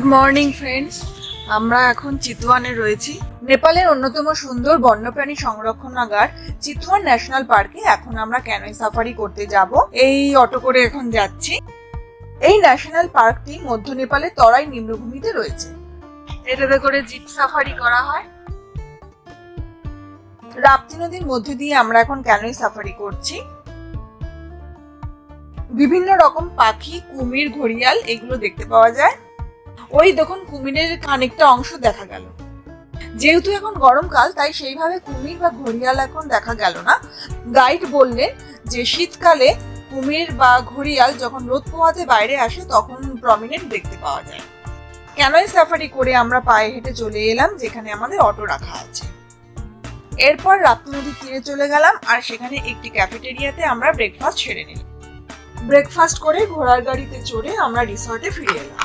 Good morning friends, আমরা এখন চিতওয়ানে রয়েছি। নেপালের অন্যতম সুন্দর বন্যপ্রাণী সংরক্ষণাগার চিতওয়ান ন্যাশনাল পার্কে এখন আমরা ক্যানোই সাফারি করতে যাব। এই অটো করে এখন যাচ্ছি। এই ন্যাশনাল পার্কটি মধ্য নেপালের তরাই নিম্নভূমিতে রয়েছে। এটাতে করে জিপ সাফারি করা হয়। রাপ্তি নদীর মধ্যে দিয়ে আমরা এখন ক্যানোই সাফারি করছি। বিভিন্ন রকম পাখি, কুমির, ঘড়িয়াল এগুলো দেখতে পাওয়া যায়। ওই দেখুন কুমিরের খানিকটা অংশ দেখা গেল। যেহেতু এখন গরমকাল তাই সেইভাবে কুমির বা ঘড়িয়াল এখন দেখা গেল না। গাইড বললেন যে শীতকালে কুমির বা ঘড়িয়াল যখন রোদ পোহাতে বাইরে আসে তখন প্রমিনেন্ট দেখতে পাওয়া যায়। ক্যানোই সাফারি করে আমরা পায়ে হেঁটে চলে এলাম যেখানে আমাদের অটো রাখা আছে। এরপর রাপ্তি নদীর তীরে চলে গেলাম আর সেখানে একটি ক্যাফেটেরিয়াতে আমরা ব্রেকফাস্ট সেরে নিলাম। ব্রেকফাস্ট করে ঘোড়ার গাড়িতে চড়ে আমরা রিসর্টে ফিরে এলাম।